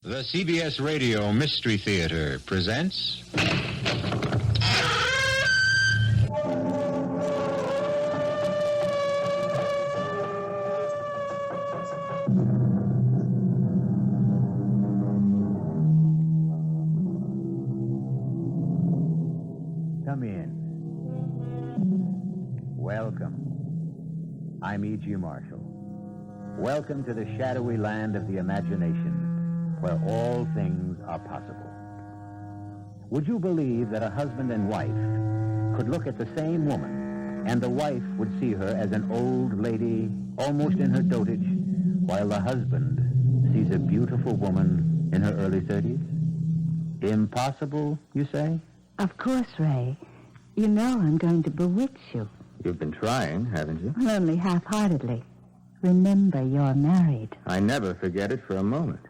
The CBS Radio Mystery Theater presents... Come in. Welcome. I'm E.G. Marshall. Welcome to the shadowy land of the imagination, where all things are possible. Would you believe that a husband and wife could look at the same woman, and the wife would see her as an old lady, almost in her dotage, while the husband sees a beautiful woman in her early 30s? Impossible, you say? Of course, Ray. You know I'm going to bewitch you. You've been trying, haven't you? Well, only half-heartedly. Remember, you're married. I never forget it for a moment.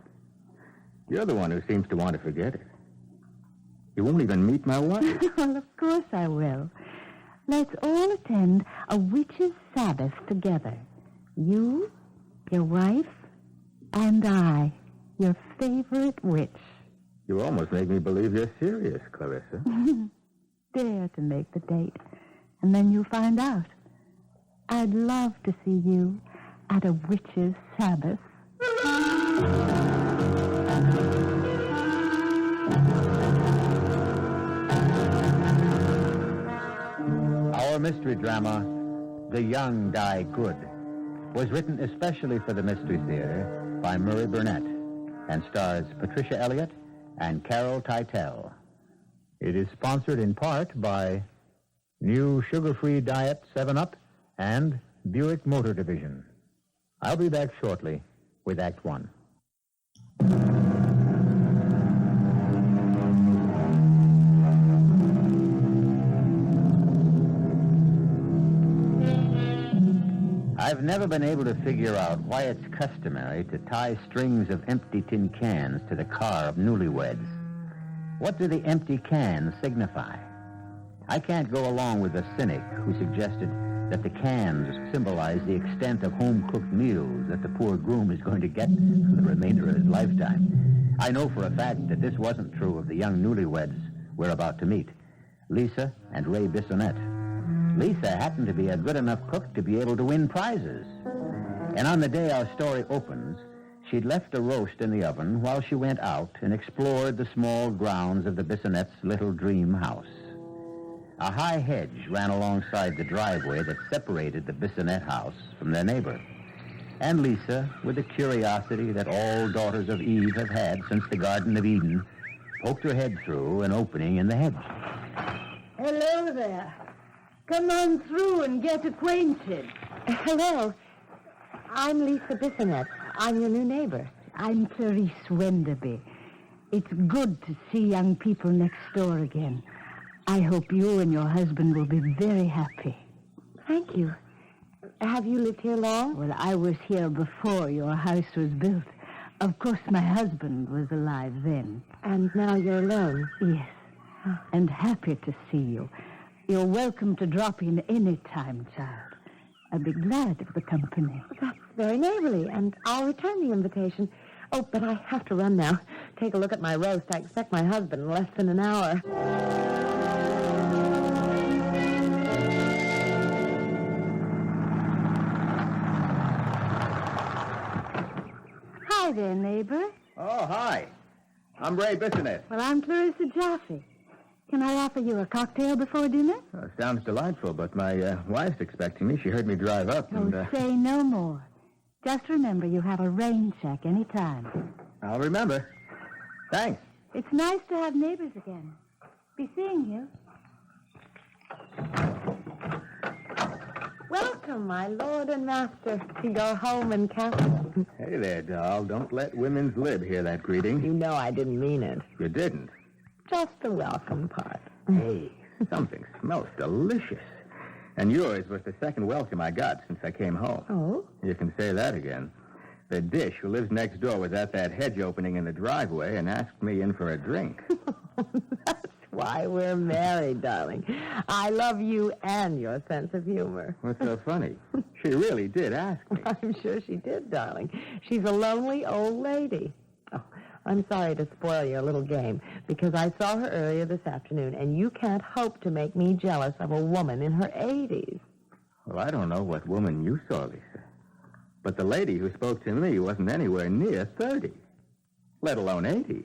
You're the one who seems to want to forget it. You won't even meet my wife. Well, of course I will. Let's all attend a witch's Sabbath together. You, your wife, and I, your favorite witch. You almost make me believe you're serious, Clarissa. Dare to make the date, and then you'll find out. I'd love to see you at a witch's Sabbath. Our mystery drama, The Young Die Good, was written especially for the Mystery Theater by Murray Bennett and stars Patricia Elliot and Carol Teitel. It is sponsored in part by New Sugar-Free Diet 7-Up and Buick Motor Division. I'll be back shortly with Act One. I've never been able to figure out why it's customary to tie strings of empty tin cans to the car of newlyweds. What do the empty cans signify? I can't go along with the cynic who suggested that the cans symbolize the extent of home-cooked meals that the poor groom is going to get for the remainder of his lifetime. I know for a fact that this wasn't true of the young newlyweds we're about to meet, Lisa and Ray Bissonette. Lisa happened to be a good enough cook to be able to win prizes. And on the day our story opens, she'd left a roast in the oven while she went out and explored the small grounds of the Bissonnettes' little dream house. A high hedge ran alongside the driveway that separated the Bissonette house from their neighbor. And Lisa, with the curiosity that all daughters of Eve have had since the Garden of Eden, poked her head through an opening in the hedge. Hello there. Come on through and get acquainted. Hello. I'm Lisa Bissonette. I'm your new neighbor. I'm Clarice Wenderby. It's good to see young people next door again. I hope you and your husband will be very happy. Thank you. Have you lived here long? Well, I was here before your house was built. Of course, my husband was alive then. And now you're alone? Yes. And happy to see you. You're welcome to drop in any time, child. I'd be glad of the company. That's very neighborly, and I'll return the invitation. Oh, but I have to run now. Take a look at my roast. I expect my husband in less than an hour. Hi there, neighbor. Oh, hi. I'm Ray Bissonette. Well, I'm Clarissa Jaffe. Can I offer you a cocktail before dinner? Sounds delightful, but my wife's expecting me. She heard me drive up and... Say no more. Just remember you have a rain check any time. I'll remember. Thanks. It's nice to have neighbors again. Be seeing you. Welcome, my lord and master, to your home in Castle. Hey there, doll. Don't let women's lib hear that greeting. You know I didn't mean it. You didn't. Just the welcome part. Hey, something smells delicious. And yours was the second welcome I got since I came home. Oh? You can say that again. The dish who lives next door was at that hedge opening in the driveway and asked me in for a drink. That's why we're married, darling. I love you and your sense of humor. What's so funny? She really did ask me. I'm sure she did, darling. She's a lonely old lady. Oh, I'm sorry to spoil your little game, because I saw her earlier this afternoon, and you can't hope to make me jealous of a woman in her 80s. Well, I don't know what woman you saw, Lisa. But the lady who spoke to me wasn't anywhere near 30, let alone 80.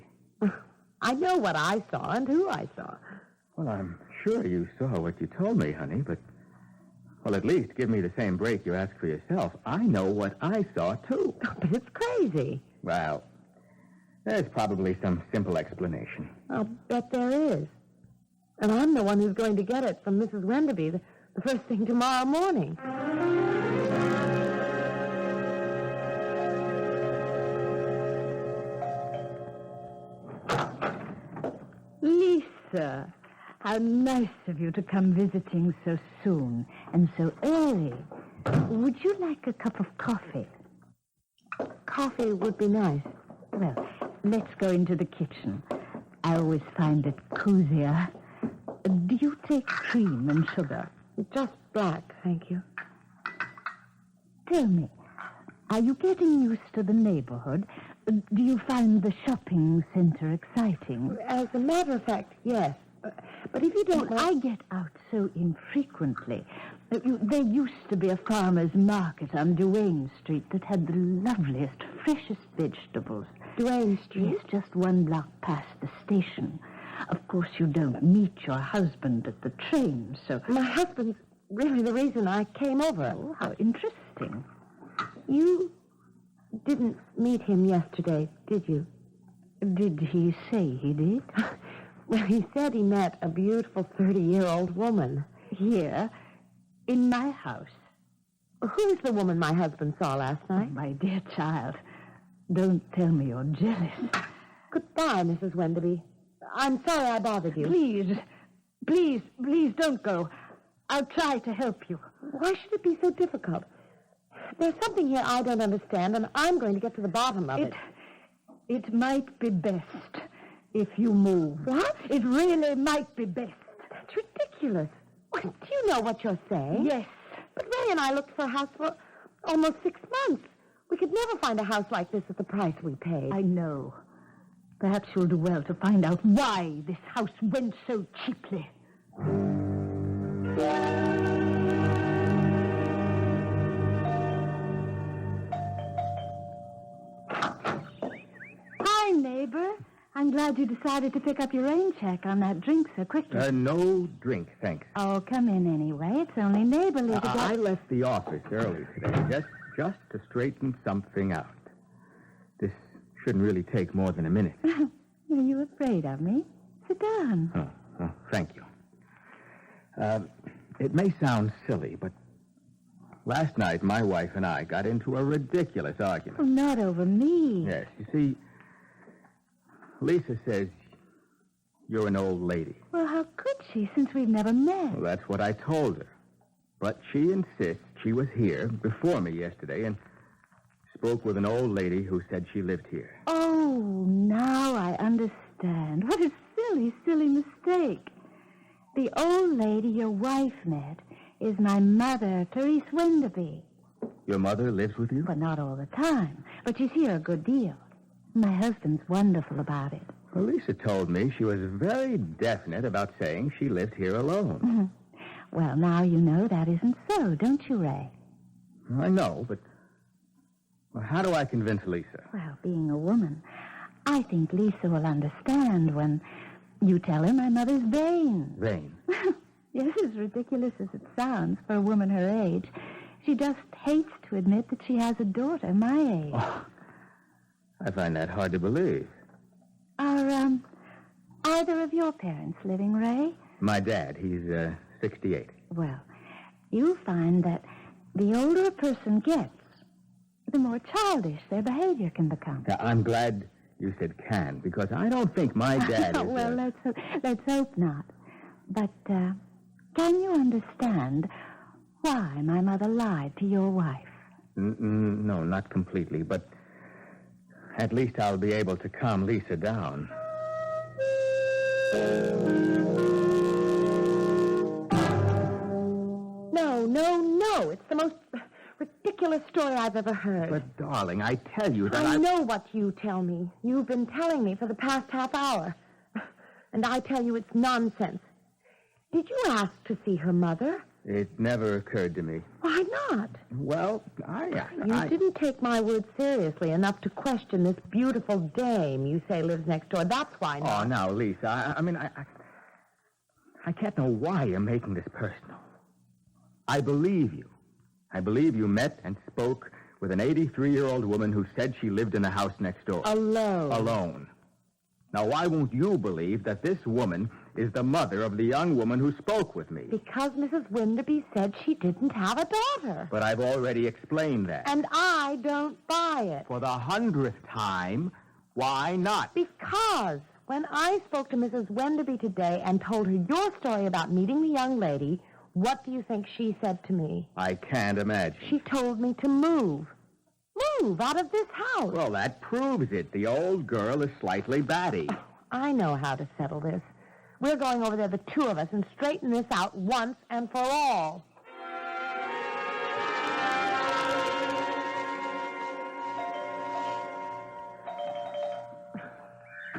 I know what I saw and who I saw. Well, I'm sure you saw what you told me, honey, but... Well, at least give me the same break you asked for yourself. I know what I saw, too. But it's crazy. Well, there's probably some simple explanation. I'll bet there is. And I'm the one who's going to get it from Mrs. Wenderby the first thing tomorrow morning. Lisa, how nice of you to come visiting so soon and so early. Would you like a cup of coffee? Coffee would be nice. Well, let's go into the kitchen. I always find it cozier. Do you take cream and sugar? Just black, thank you. Tell me, are you getting used to the neighborhood? Do you find the shopping center exciting? As a matter of fact, yes. But if you don't... I get out so infrequently. There used to be a farmer's market on Duane Street that had the loveliest, freshest vegetables. Duane Street? Yes, just one block past the station. Of course, you don't meet your husband at the train, so... My husband's really the reason I came over. Oh, how interesting. You didn't meet him yesterday, did you? Did he say he did? Well, he said he met a beautiful 30-year-old woman. Here, in my house. Who's the woman my husband saw last night? My dear child, don't tell me you're jealous. Goodbye, Mrs. Wenderby. I'm sorry I bothered you. Please don't go. I'll try to help you. Why should it be so difficult? There's something here I don't understand, and I'm going to get to the bottom of it. It might be best if you move. What? It really might be best. That's ridiculous. Do you know what you're saying? Yes. But Ray and I looked for a house for almost 6 months. We could never find a house like this at the price we paid. I know. Perhaps you'll do well to find out why this house went so cheaply. Hi, neighbor. I'm glad you decided to pick up your rain check on that drink so quickly. No drink, thanks. Oh, come in anyway. It's only neighborly to get... I left the office early today, just to straighten something out. This shouldn't really take more than a minute. Are you afraid of me? Sit down. Oh, thank you. It may sound silly, but last night my wife and I got into a ridiculous argument. Oh, not over me. Yes, you see, Lisa says you're an old lady. Well, how could she, since we've never met? Well, that's what I told her. But she insists she was here before me yesterday and spoke with an old lady who said she lived here. Oh, now I understand. What a silly, silly mistake. The old lady your wife met is my mother, Patricia Wenderby. Your mother lives with you? But not all the time. But she's here a good deal. My husband's wonderful about it. Well, Lisa told me she was very definite about saying she lived here alone. Mm-hmm. Well, now you know that isn't so, don't you, Ray? I know, but how do I convince Lisa? Well, being a woman, I think Lisa will understand when you tell her my mother's vain. Vain? Yes, as ridiculous as it sounds for a woman her age. She just hates to admit that she has a daughter my age. Oh, I find that hard to believe. Are, either of your parents living, Ray? My dad, he's 68. Well, you'll find that the older a person gets, the more childish their behavior can become. Now, I'm glad you said can, because I don't think my dad is... Well, let's hope not. But, can you understand why my mother lied to your wife? No, not completely, but at least I'll be able to calm Lisa down. No. It's the most ridiculous story I've ever heard. But, darling, I tell you that I know what you tell me. You've been telling me for the past half hour. And I tell you it's nonsense. Did you ask to see her mother? It never occurred to me. Why not? Well, You didn't take my word seriously enough to question this beautiful dame you say lives next door. That's why not. Oh, now, Lisa, I can't know why you're making this personal. I believe you. I believe you met and spoke with an 83-year-old woman who said she lived in the house next door. Alone. Now, why won't you believe that this woman is the mother of the young woman who spoke with me? Because Mrs. Wenderby said she didn't have a daughter. But I've already explained that. And I don't buy it. For the 100th time, why not? Because when I spoke to Mrs. Wenderby today and told her your story about meeting the young lady, what do you think she said to me? I can't imagine. She told me to move. Move out of this house. Well, that proves it. The old girl is slightly batty. I know how to settle this. We're going over there, the two of us, and straighten this out once and for all.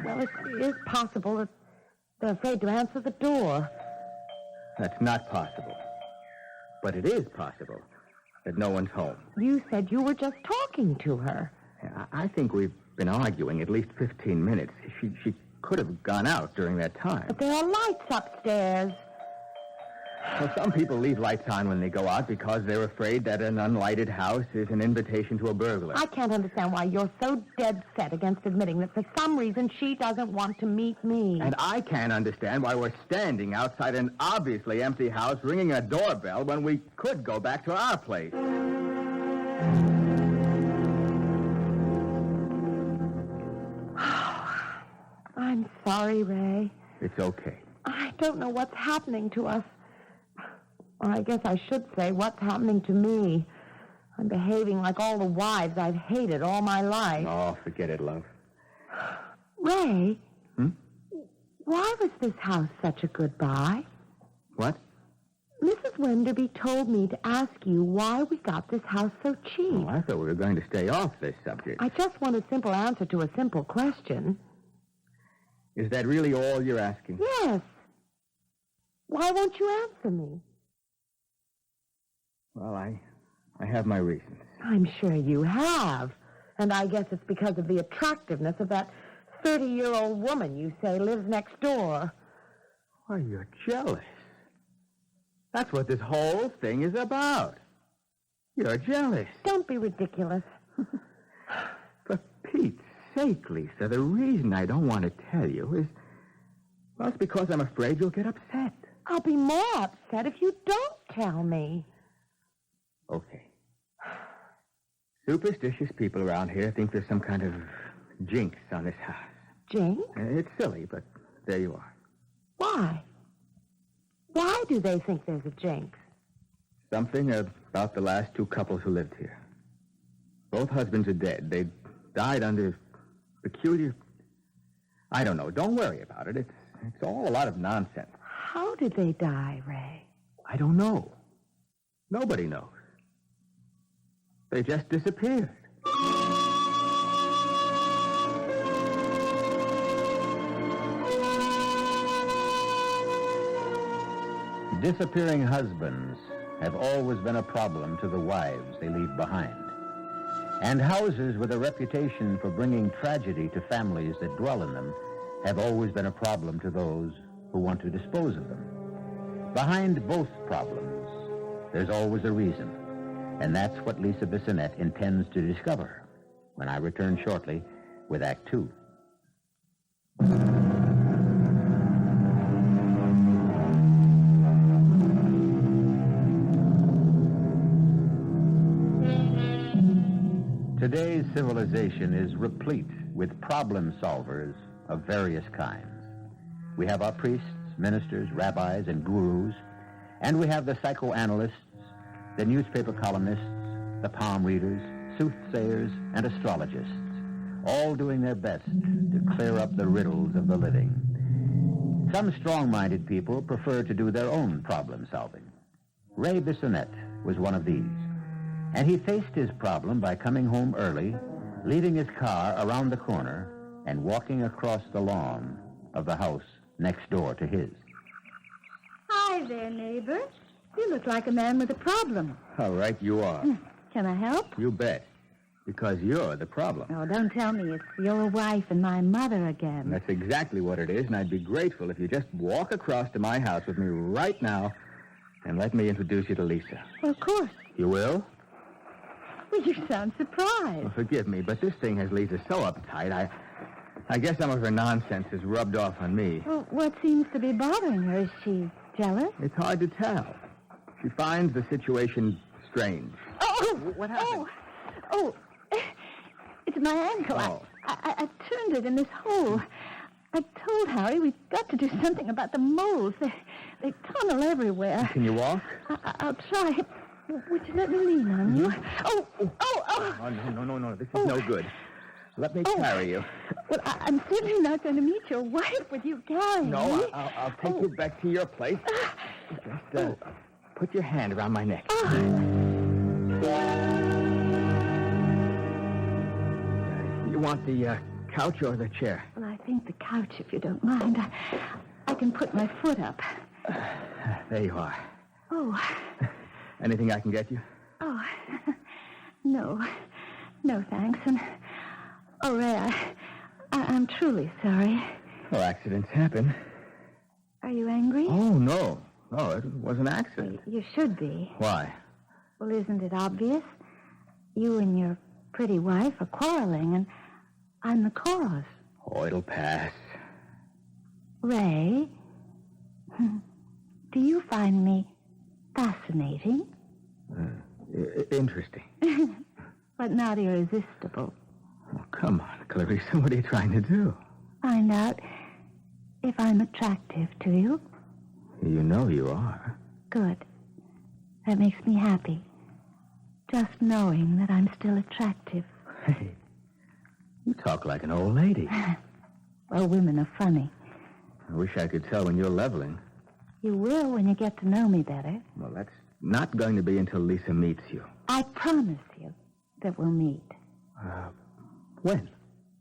Well, it is possible that they're afraid to answer the door. That's not possible. But it is possible that no one's home. You said you were just talking to her. I think we've been arguing at least 15 minutes. She could have gone out during that time. But there are lights upstairs. Well, some people leave lights on when they go out because they're afraid that an unlighted house is an invitation to a burglar. I can't understand why you're so dead set against admitting that for some reason she doesn't want to meet me. And I can't understand why we're standing outside an obviously empty house ringing a doorbell when we could go back to our place. I'm sorry, Ray. It's okay. I don't know what's happening to us. Or I guess I should say what's happening to me. I'm behaving like all the wives I've hated all my life. Oh, forget it, love. Ray? Why was this house such a good buy? What? Mrs. Wenderby told me to ask you why we got this house so cheap. Oh, I thought we were going to stay off this subject. I just want a simple answer to a simple question. Is that really all you're asking? Yes. Why won't you answer me? Well, I have my reasons. I'm sure you have. And I guess it's because of the attractiveness of that 30-year-old woman you say lives next door. Why, you're jealous. That's what this whole thing is about. You're jealous. Don't be ridiculous. For Pete's sake, Lisa, the reason I don't want to tell you is, well, it's because I'm afraid you'll get upset. I'll be more upset if you don't tell me. Okay. Superstitious people around here think there's some kind of jinx on this house. Jinx? It's silly, but there you are. Why? Why do they think there's a jinx? Something about the last two couples who lived here. Both husbands are dead. They died under peculiar... I don't know. Don't worry about it. It's all a lot of nonsense. How did they die, Ray? I don't know. Nobody knows. They just disappeared. Disappearing husbands have always been a problem to the wives they leave behind. And houses with a reputation for bringing tragedy to families that dwell in them have always been a problem to those who want to dispose of them. Behind both problems, there's always a reason. And that's what Lisa Bissonette intends to discover when I return shortly with Act Two. Today's civilization is replete with problem solvers of various kinds. We have our priests, ministers, rabbis, and gurus, and we have the psychoanalysts, the newspaper columnists, the palm readers, soothsayers, and astrologists, all doing their best to clear up the riddles of the living. Some strong-minded people prefer to do their own problem solving. Ray Bissonette was one of these. And he faced his problem by coming home early, leaving his car around the corner, and walking across the lawn of the house next door to his. Hi there, neighbor. You look like a man with a problem. All right, you are. Can I help? You bet. Because you're the problem. Oh, don't tell me it's your wife and my mother again. And that's exactly what it is, and I'd be grateful if you just walk across to my house with me right now and let me introduce you to Lisa. Well, of course. You will? Well, you sound surprised. Well, forgive me, but this thing has Lisa so uptight, I guess some of her nonsense has rubbed off on me. Well, what seems to be bothering her? Is she jealous? It's hard to tell. She finds the situation strange. Oh! What happened? Oh! It's my ankle. Oh. I turned it in this hole. I told Harry we've got to do something about the moles. They tunnel everywhere. Can you walk? I'll try. Would you let me lean on you? Oh! Oh, no. This is no good. Let me carry you. Well, I'm certainly not going to meet your wife with you carrying me. No, I'll take you back to your place. Just put your hand around my neck. You want the couch or the chair? Well, I think the couch, if you don't mind. I can put my foot up. There you are. Oh. Anything I can get you? Oh. No, thanks. And, Ray, I'm truly sorry. Well, accidents happen. Are you angry? Oh, no. No, it was an accident. You should be. Why? Well, isn't it obvious? You and your pretty wife are quarreling, and I'm the cause. Oh, it'll pass. Ray, do you find me fascinating? Interesting. But not irresistible. Oh, come on, Clarissa. What are you trying to do? Find out if I'm attractive to you. You know you are. Good. That makes me happy. Just knowing that I'm still attractive. Hey, you talk like an old lady. Well, women are funny. I wish I could tell when you're leveling. You will when you get to know me better. Well, that's not going to be until Lisa meets you. I promise you that we'll meet. When?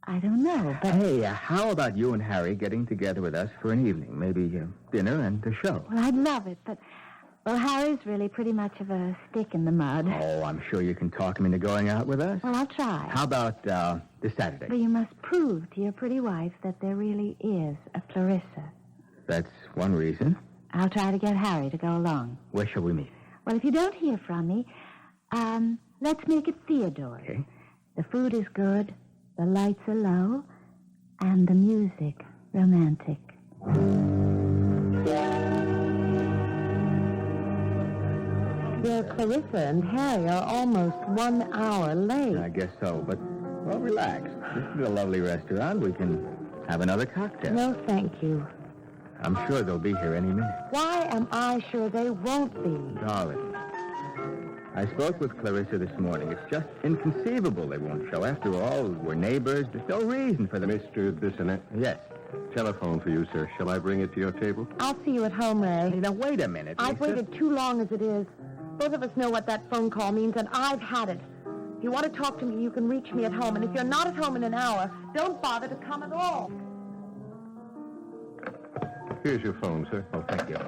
I don't know, but... Hey, how about you and Harry getting together with us for an evening? Maybe dinner and a show. Well, I'd love it, but... Well, Harry's really pretty much of a stick in the mud. Oh, I'm sure you can talk him into going out with us. Well, I'll try. How about this Saturday? But you must prove to your pretty wife that there really is a Clarissa. That's one reason. I'll try to get Harry to go along. Where shall we meet? Well, if you don't hear from me, let's make it Theodore. Okay. The food is good, the lights are low, and the music romantic. Dear Clarissa and Harry are almost 1 hour late. I guess so, but, well, relax. This is a lovely restaurant. We can have another cocktail. No, thank you. I'm sure they'll be here any minute. Why am I sure they won't be? Darling, I spoke with Clarissa this morning. It's just inconceivable they won't show. After all, we're neighbors. There's no reason for them. Mr. Bissonette? Yes. Telephone for you, sir. Shall I bring it to your table? I'll see you at home, Ray. Hey, now, wait a minute, I've Lisa. waited too long as it is. Both of us know what that phone call means, and I've had it. If you want to talk to me, you can reach me at home. And if you're not at home in an hour, don't bother to come at all. Here's your phone, sir. Oh, thank you.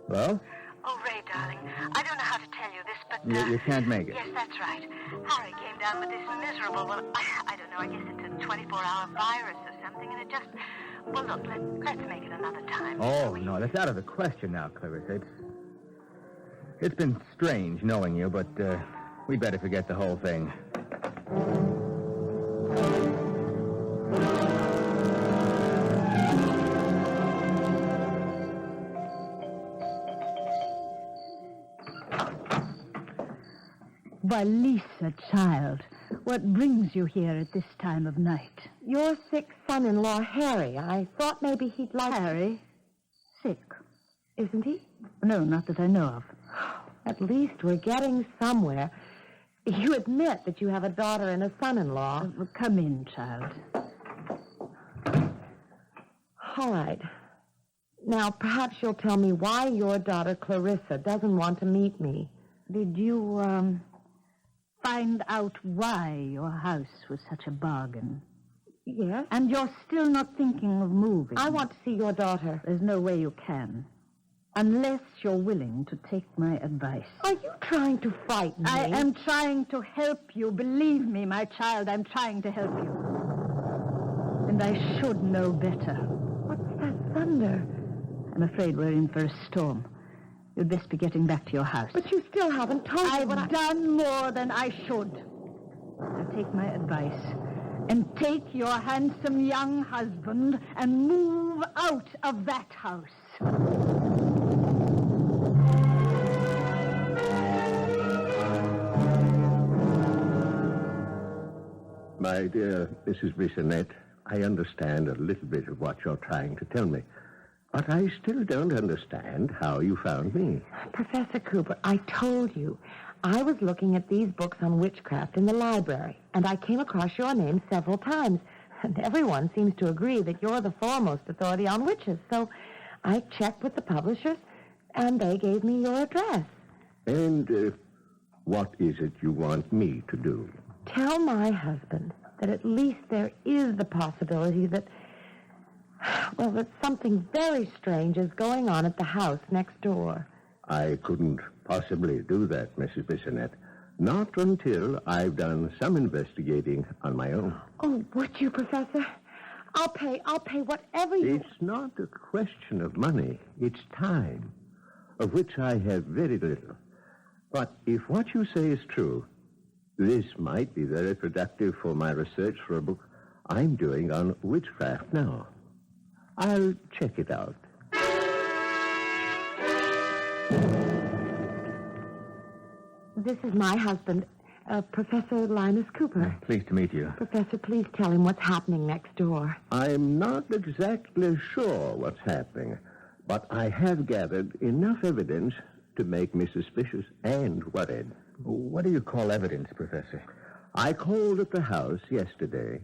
Well? Oh, Ray, darling, I don't know how to tell you this, but... You can't make it. Yes, that's right. Harry came down with this miserable, well, I don't know, I guess it's a 24-hour virus or something, and it just... Well, look, let's make it another time. Oh, no, that's out of the question now, Clarissa. It's been strange knowing you, but we better forget the whole thing. Why, Lisa, child, what brings you here at this time of night? Your sick son-in-law, Harry. I thought maybe he'd like... Harry? Sick? Isn't he? No, not that I know of. At least we're getting somewhere. You admit that you have a daughter and a son-in-law. Well, come in, child. All right. Now, perhaps you'll tell me why your daughter, Clarissa, doesn't want to meet me. Did you, find out why your house was such a bargain? Yes? And you're still not thinking of moving? I want to see your daughter. There's no way you can. Unless you're willing to take my advice. Are you trying to frighten me? I am trying to help you. Believe me, my child, I'm trying to help you. And I should know better. What's that thunder? I'm afraid we're in for a storm. You'd best be getting back to your house. But you still haven't told me what I've done more than I should. Now take my advice and take your handsome young husband and move out of that house. My dear Mrs. Bissonette, I understand a little bit of what you're trying to tell me. But I still don't understand how you found me. Professor Cooper, I told you. I was looking at these books on witchcraft in the library, and I came across your name several times. And everyone seems to agree that you're the foremost authority on witches. So I checked with the publishers, and they gave me your address. And what is it you want me to do? Tell my husband that at least there is the possibility that, well, that something very strange is going on at the house next door. I couldn't possibly do that, Mrs. Bissonette. Not until I've done some investigating on my own. Oh, would you, Professor? I'll pay whatever you... It's not a question of money. It's time, of which I have very little. But if what you say is true, this might be very productive for my research for a book I'm doing on witchcraft now. I'll check it out. This is my husband, Professor Linus Cooper. Pleased to meet you. Professor, please tell him what's happening next door. I'm not exactly sure what's happening, but I have gathered enough evidence to make me suspicious and worried. What do you call evidence, Professor? I called at the house yesterday,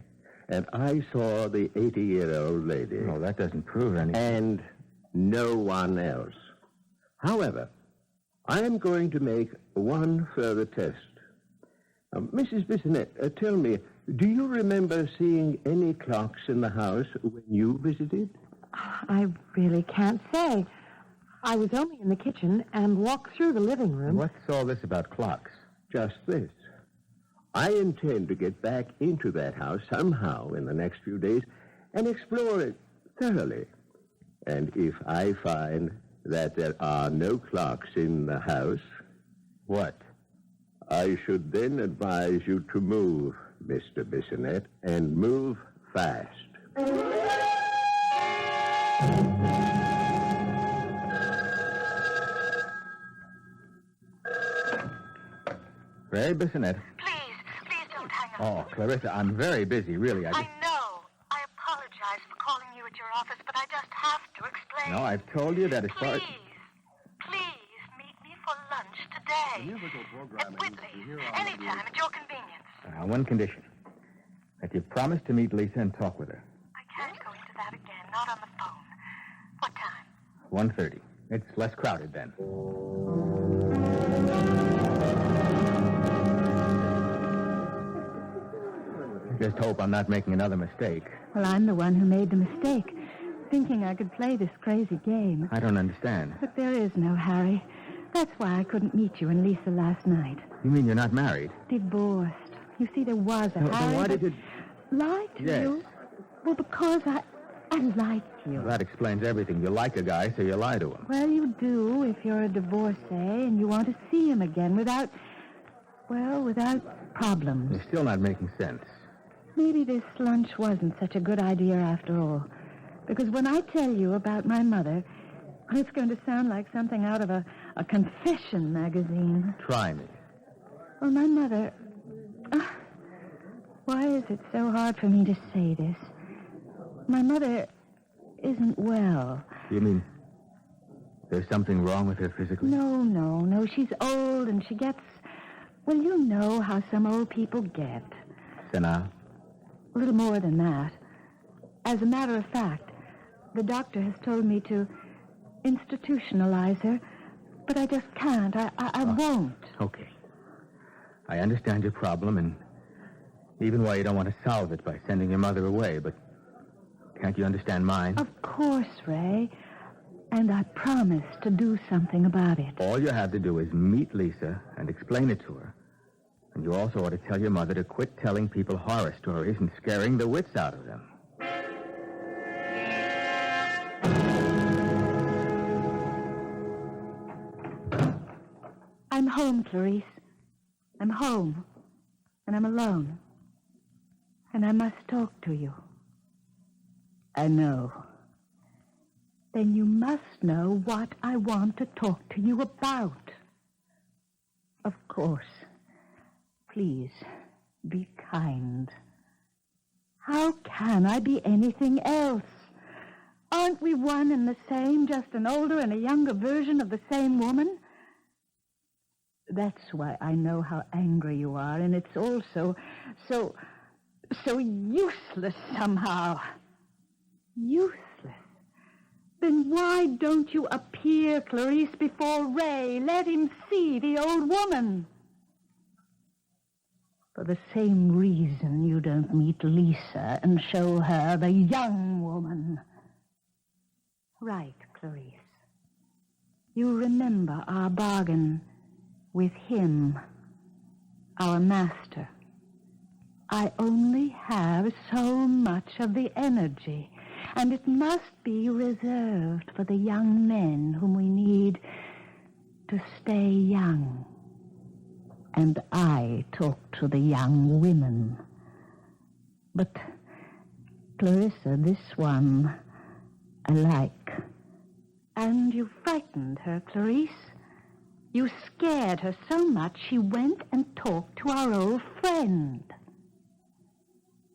and I saw the 80-year-old lady. Oh, that doesn't prove anything. And no one else. However, I am going to make one further test. Mrs. Bissonette, tell me, do you remember seeing any clocks in the house when you visited? I really can't say. I was only in the kitchen and walked through the living room. What's all this about clocks? Just this. I intend to get back into that house somehow in the next few days and explore it thoroughly. And if I find that there are no clocks in the house... What? I should then advise you to move, Mr. Bissonette, and move fast. Ray Bissonette. Please don't hang up. Oh, Clarissa, I'm very busy, really. I know. I apologize for calling you at your office, but I just have to explain. No, I've told you that as far as... Please, meet me for lunch today. At Whitley's. Anytime, at your convenience. One condition. That you promise to meet Lisa and talk with her. I can't go into that again, not on the phone. What time? 1:30. It's less crowded then. Just hope I'm not making another mistake. Well, I'm the one who made the mistake, thinking I could play this crazy game. I don't understand. But there is no Harry. That's why I couldn't meet you and Lisa last night. You mean you're not married? Divorced. You see, there was a Then Harry. why did but- you... Lied to Yes. you? Well, because I liked you. Well, that explains everything. You like a guy, so you lie to him. Well, you do if you're a divorcee and you want to see him again without problems. You're still not making sense. Maybe this lunch wasn't such a good idea after all. Because when I tell you about my mother, it's going to sound like something out of a confession magazine. Try me. Well, my mother... why is it so hard for me to say this? My mother isn't well. You mean there's something wrong with her physically? No. She's old and she gets... Well, you know how some old people get. Senile? A little more than that. As a matter of fact, the doctor has told me to institutionalize her, but I just can't. I won't. Okay. I understand your problem and even why you don't want to solve it by sending your mother away, but can't you understand mine? Of course, Ray. And I promise to do something about it. All you have to do is meet Lisa and explain it to her. And you also ought to tell your mother to quit telling people horror stories and scaring the wits out of them. I'm home, Clarice. I'm home. And I'm alone. And I must talk to you. I know. Then you must know what I want to talk to you about. Of course. Please, be kind. How can I be anything else? Aren't we one and the same, just an older and a younger version of the same woman? That's why I know how angry you are, and it's also so useless somehow. Useless? Then why don't you appear, Clarice, before Ray? Let him see the old woman. For the same reason you don't meet Lisa and show her the young woman. Right, Clarice. You remember our bargain with him, our master. I only have so much of the energy, and it must be reserved for the young men whom we need to stay young. And I talk to the young women. But, Clarissa, this one I like. And you frightened her, Clarice. You scared her so much she went and talked to our old friend.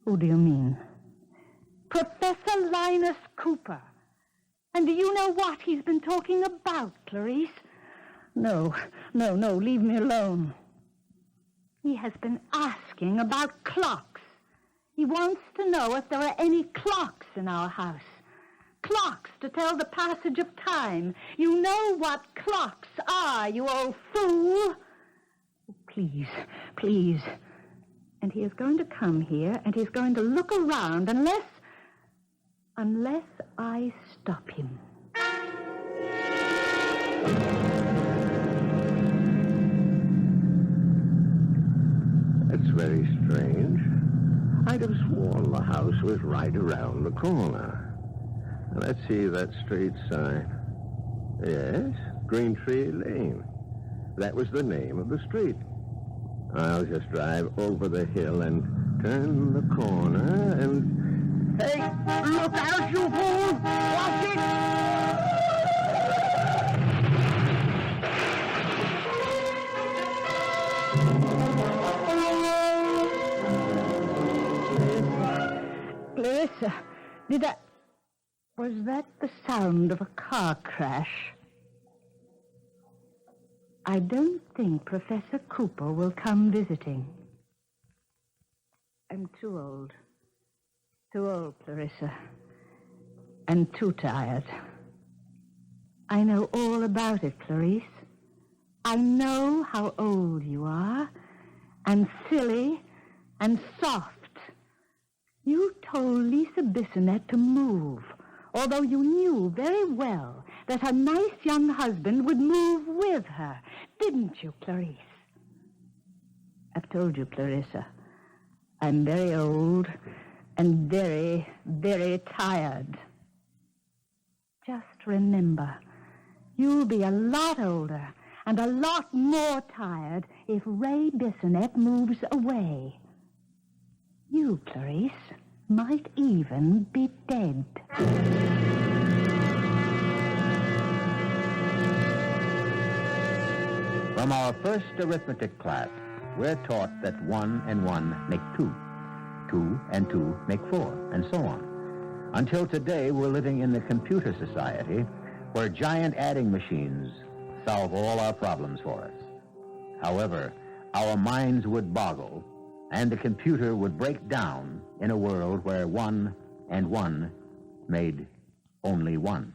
Who do you mean? Professor Linus Cooper. And do you know what he's been talking about, Clarice? No, leave me alone. He has been asking about clocks. He wants to know if there are any clocks in our house. Clocks to tell the passage of time. You know what clocks are, you old fool. Please. And he is going to come here, and he's going to look around unless I stop him. That's very strange. I'd have sworn the house was right around the corner. Now, let's see that street sign. Yes, Green Tree Lane. That was the name of the street. I'll just drive over the hill and turn the corner and... Hey, look out, you fool! Watch it! Clarissa, was that the sound of a car crash? I don't think Professor Cooper will come visiting. I'm too old. Too old, Clarissa. And too tired. I know all about it, Clarice. I know how old you are, and silly, and soft. You told Lisa Bissonette to move, although you knew very well that her nice young husband would move with her. Didn't you, Clarice? I've told you, Clarissa. I'm very old and very, very tired. Just remember, you'll be a lot older and a lot more tired if Ray Bissonette moves away. You, Clarice, might even be dead. From our first arithmetic class, we're taught that 1 and 1 make 2. 2 and 2 make 4, and so on. Until today, we're living in the computer society where giant adding machines solve all our problems for us. However, our minds would boggle, and the computer would break down in a world where 1 and 1 made only 1.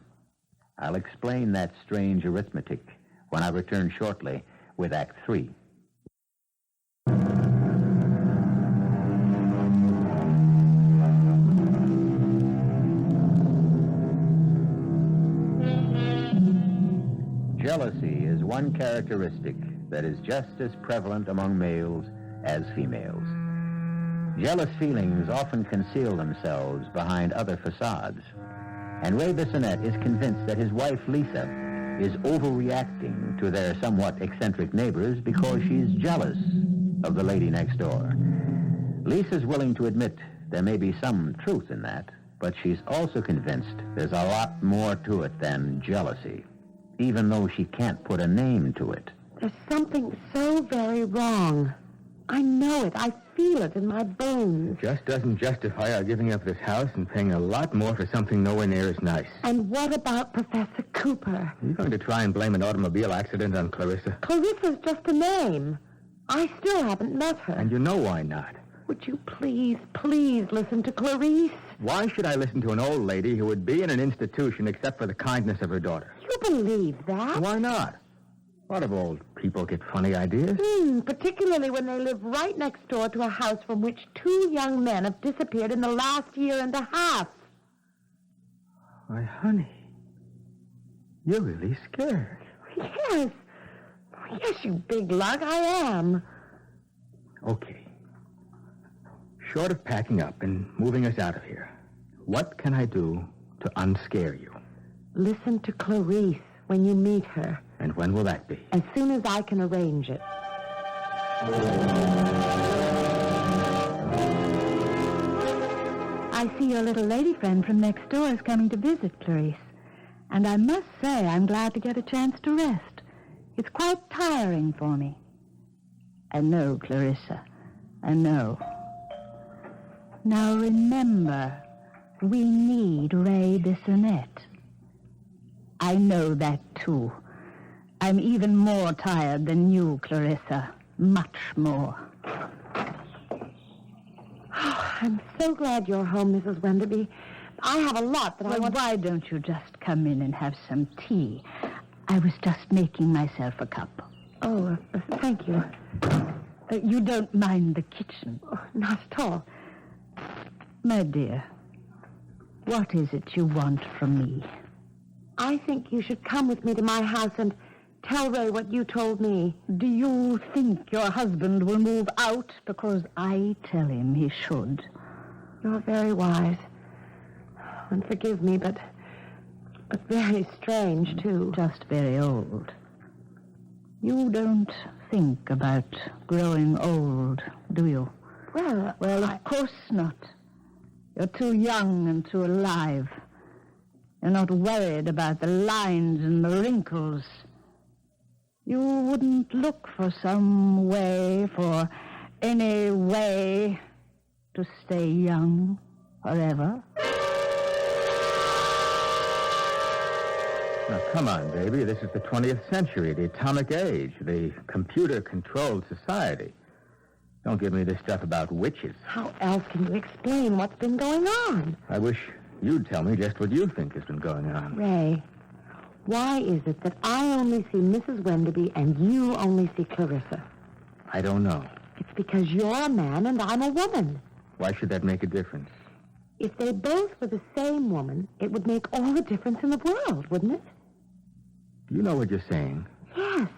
I'll explain that strange arithmetic when I return shortly with Act 3. Jealousy is one characteristic that is just as prevalent among males as females. Jealous feelings often conceal themselves behind other facades. And Ray Bissonette is convinced that his wife, Lisa, is overreacting to their somewhat eccentric neighbors because she's jealous of the lady next door. Lisa's willing to admit there may be some truth in that, but she's also convinced there's a lot more to it than jealousy, even though she can't put a name to it. There's something so very wrong. I know it. I feel it in my bones. It just doesn't justify our giving up this house and paying a lot more for something nowhere near as nice. And what about Professor Cooper? Are you going to try and blame an automobile accident on Clarissa? Clarissa's just a name. I still haven't met her. And you know why not. Would you please listen to Clarice? Why should I listen to an old lady who would be in an institution except for the kindness of her daughter? You believe that? Why not? A lot of old people get funny ideas. Particularly when they live right next door to a house from which 2 young men have disappeared in the last year and a half. Why, honey, you're really scared. Yes. Yes, you big lug, I am. Okay. Short of packing up and moving us out of here, what can I do to unscare you? Listen to Clarice when you meet her. And when will that be? As soon as I can arrange it. I see your little lady friend from next door is coming to visit, Clarice. And I must say I'm glad to get a chance to rest. It's quite tiring for me. I know, Clarissa. I know. Now remember, we need Ray Bissonette. I know that, too. I'm even more tired than you, Clarissa. Much more. Oh, I'm so glad you're home, Mrs. Wenderby. I have a lot that I want... Why don't you just come in and have some tea? I was just making myself a cup. Oh, thank you. You don't mind the kitchen? Oh, not at all. My dear, what is it you want from me? I think you should come with me to my house and tell Ray what you told me. Do you think your husband will move out because I tell him he should? You're very wise. And forgive me, but very strange, too. Just very old. You don't think about growing old, do you? Well, of course not. You're too young and too alive. You're not worried about the lines and the wrinkles. You wouldn't look for some way, for any way, to stay young forever. Now, come on, baby. This is the 20th century, the atomic age, the computer-controlled society. Don't give me this stuff about witches. How else can you explain what's been going on? I wish you'd tell me just what you think has been going on. Ray, why is it that I only see Mrs. Wenderby and you only see Clarissa? I don't know. It's because you're a man and I'm a woman. Why should that make a difference? If they both were the same woman, it would make all the difference in the world, wouldn't it? Do you know what you're saying? Yes.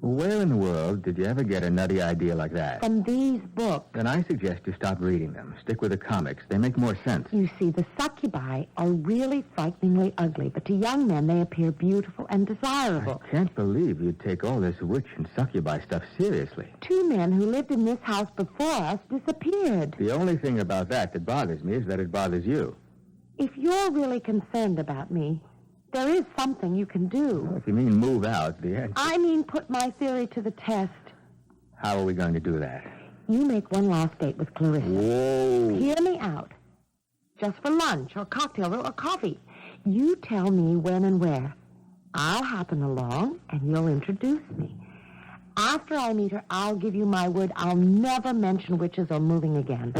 Where in the world did you ever get a nutty idea like that? From these books. Then I suggest you stop reading them. Stick with the comics. They make more sense. You see, the succubi are really frighteningly ugly, but to young men they appear beautiful and desirable. I can't believe you'd take all this witch and succubi stuff seriously. 2 men who lived in this house before us disappeared. The only thing about that bothers me is that it bothers you. If you're really concerned about me, there is something you can do. Well, if you mean move out, the answer... I mean put my theory to the test. How are we going to do that? You make one last date with Clarissa. Whoa. Hear me out. Just for lunch or cocktail or coffee. You tell me when and where. I'll happen along and you'll introduce me. After I meet her, I'll give you my word I'll never mention witches or moving again.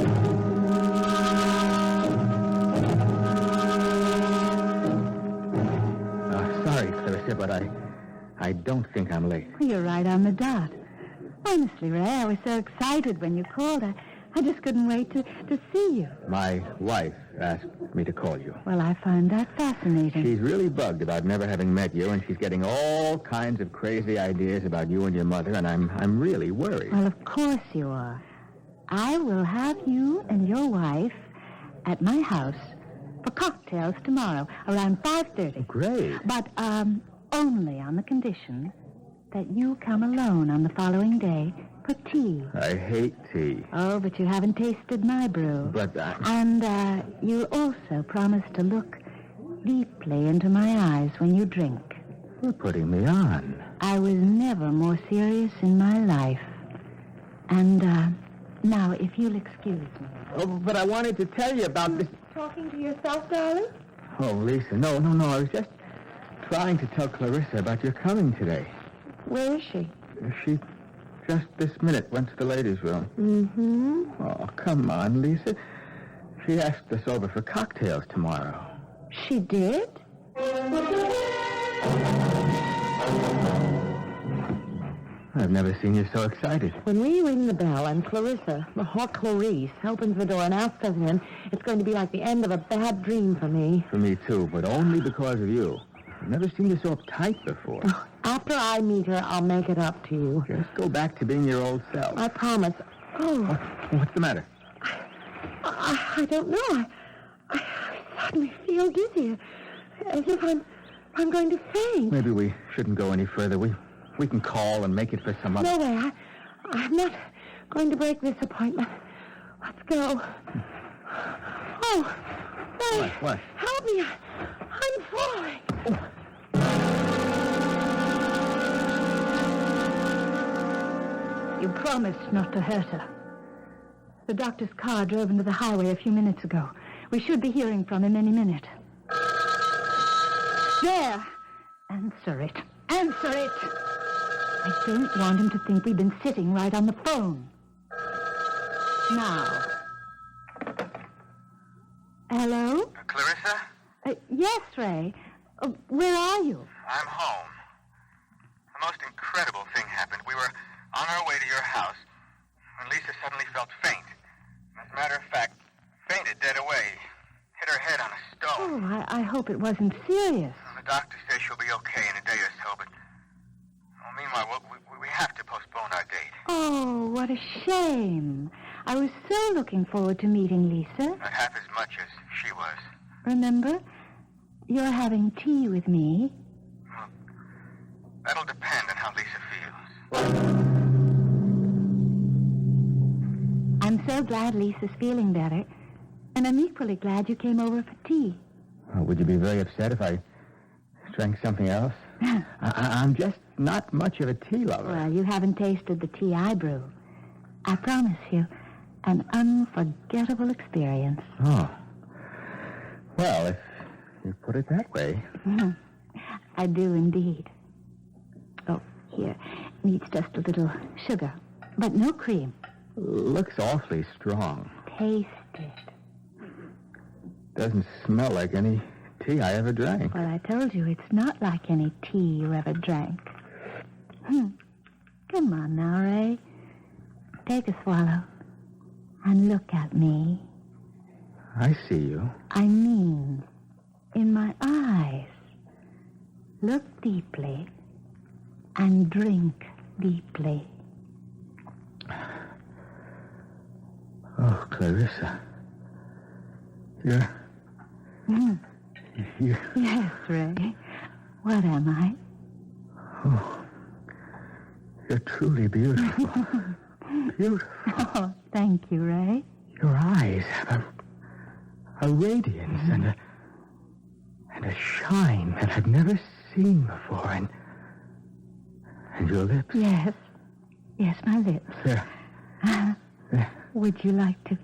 Sorry, Clarissa, but I don't think I'm late. You're right on the dot. Honestly, Ray, I was so excited when you called. I just couldn't wait to see you. My wife asked me to call you. Well, I find that fascinating. She's really bugged about never having met you, and she's getting all kinds of crazy ideas about you and your mother, and I'm really worried. Well, of course you are. I will have you and your wife at my house for cocktails tomorrow around 5:30. Great. But only on the condition that you come alone on the following day for tea. I hate tea. Oh, but you haven't tasted my brew. But And you'll also promise to look deeply into my eyes when you drink. You're putting me on. I was never more serious in my life. And now, if you'll excuse me. Oh, but I wanted to tell you about this. Talking to yourself, darling? Oh, Lisa, no. I was just trying to tell Clarissa about your coming today. Where is she? She just this minute went to the ladies' room. Mm-hmm. Oh, come on, Lisa. She asked us over for cocktails tomorrow. She did? I've never seen you so excited. When we ring the bell and Clarissa, or Clarice, opens the door and asks us in, it's going to be like the end of a bad dream for me. For me, too, but only because of you. I've never seen you so uptight before. After I meet her, I'll make it up to you. Just go back to being your old self. I promise. Oh, What's the matter? I don't know. I suddenly feel dizzy, as if I'm going to faint. Maybe we shouldn't go any further. We can call and make it for some other... No way. I'm not going to break this appointment. Let's go. Oh, Ray. What? Help me. I'm falling. You promised not to hurt her. The doctor's car drove into the highway a few minutes ago. We should be hearing from him any minute. There! Answer it. Answer it! I don't want him to think we've been sitting right on the phone. Now. Hello? Clarissa? Yes, Ray. Where are you? I'm home. The most incredible thing happened. We were on our way to your house when Lisa suddenly felt faint. As a matter of fact, fainted dead away. Hit her head on a stone. Oh, I hope it wasn't serious. The doctor says she'll be okay in a day or so, but meanwhile, we have to postpone our date. Oh, what a shame. I was so looking forward to meeting Lisa. Not half as much as she was. Remember, you're having tea with me. Well, that'll depend on how Lisa feels. I'm so glad Lisa's feeling better. And I'm equally glad you came over for tea. Would you be very upset if I drank something else? I'm just not much of a tea lover. Well, you haven't tasted the tea I brew. I promise you, an unforgettable experience. Oh. Well, if you put it that way. I do indeed. Oh, here. Needs just a little sugar, but no cream. Looks awfully strong. Taste it. Doesn't smell like any tea I ever drank. Well, I told you it's not like any tea you ever drank. Come on now, Ray. Take a swallow and look at me. I see you. I mean, in my eyes. Look deeply and drink deeply. Oh, Clarissa. You're... Yes, Ray. What am I? Oh, you're truly beautiful. Beautiful. Oh, thank you, Ray. Your eyes have a radiance and a shine that I've never seen before. And your lips. Yes. Yes, my lips. They're... Would you like to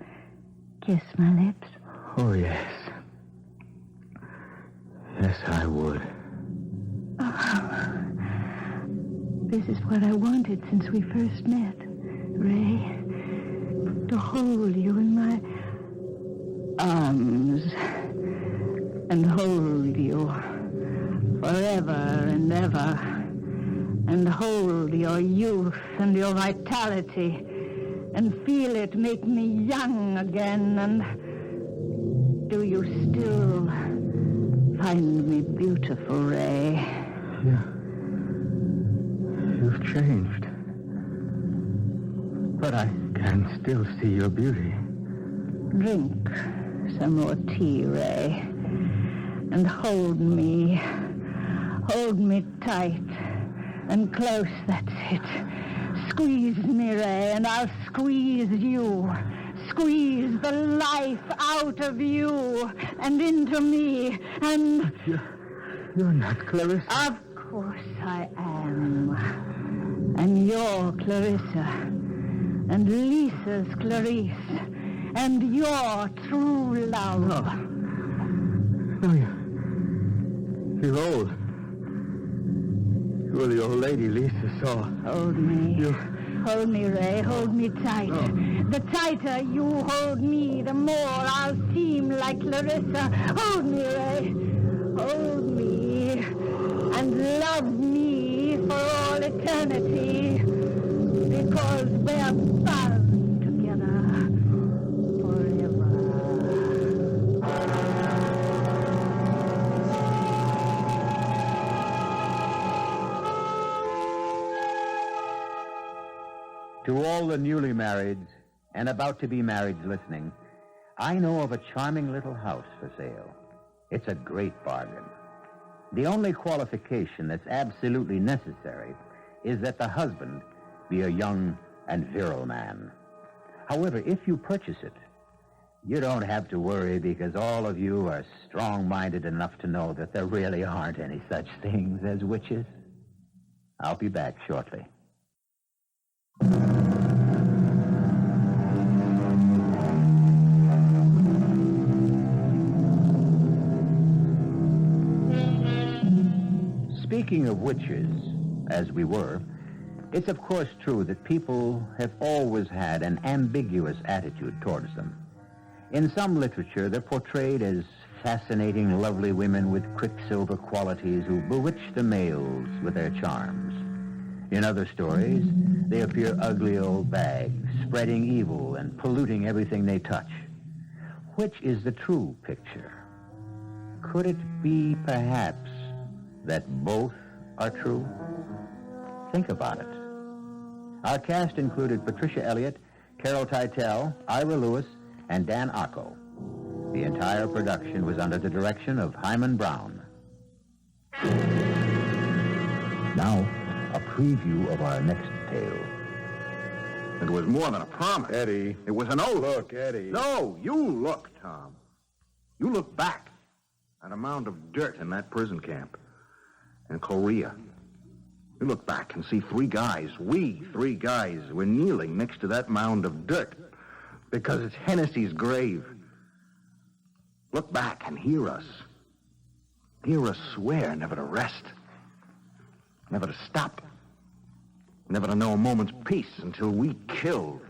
kiss my lips? Oh, yes. Yes, I would. Oh, this is what I wanted since we first met, Ray. To hold you in my arms and hold you forever and ever, and hold your youth and your vitality and feel it make me young again. And do you still find me beautiful, Ray? Yeah. You've changed. But I can still see your beauty. Drink some more tea, Ray, and hold me. Hold me tight and close, that's it. Squeeze me, Ray, and I'll squeeze you. Squeeze the life out of you and into me, and... You're not Clarissa. Of course I am. And you're Clarissa, and Lisa's Clarice, and your true love. No, you're old. You're the old lady Lisa saw. Hold me. Hold me, Ray. Hold me tight. The tighter you hold me, the more I'll seem like Clarissa. Hold me, Ray. Hold me. And love me for all eternity. Because we're bound together forever. To all the newly married and about to be married listening, I know of a charming little house for sale. It's a great bargain. The only qualification that's absolutely necessary is that the husband be a young and virile man. However, if you purchase it, you don't have to worry because all of you are strong-minded enough to know that there really aren't any such things as witches. I'll be back shortly. Speaking of witches, as we were, it's of course true that people have always had an ambiguous attitude towards them. In some literature, they're portrayed as fascinating, lovely women with quicksilver qualities who bewitch the males with their charms. In other stories, they appear ugly old bags, spreading evil and polluting everything they touch. Which is the true picture? Could it be, perhaps, that both are true? Think about it. Our cast included Patricia Elliot, Carol Teitel, Ira Lewis, and Dan Ocko. The entire production was under the direction of Hyman Brown. Now, a preview of our next tale. It was more than a promise. Eddie. It was an oath. Look, Eddie. No, you look, Tom. You look back at a mound of dirt in that prison camp in Korea. You look back and see three guys, we three guys, were kneeling next to that mound of dirt because it's Hennessy's grave. Look back and hear us. Hear us swear never to rest, never to stop, never to know a moment's peace until we killed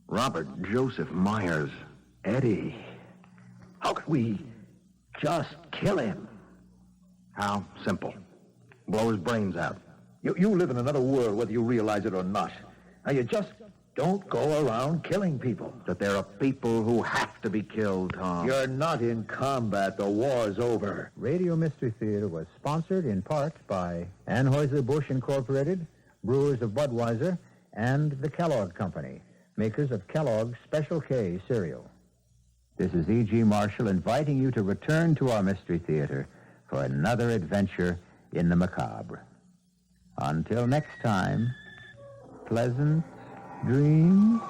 Robert Joseph Myers. Eddie, how could we just kill him? How simple. Blow his brains out. You live in another world, whether you realize it or not. Now, you just don't go around killing people. That there are people who have to be killed, Tom. You're not in combat. The war's over. Radio Mystery Theater was sponsored in part by Anheuser-Busch Incorporated, Brewers of Budweiser, and the Kellogg Company, makers of Kellogg's Special K cereal. This is E.G. Marshall inviting you to return to our Mystery Theater for another adventure in the macabre. Until next time, pleasant dreams.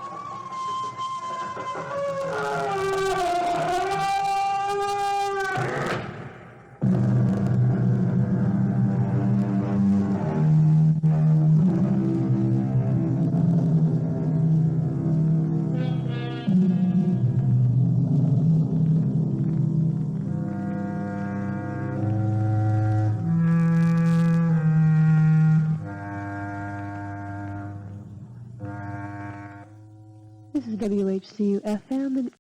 This is WHCU FM and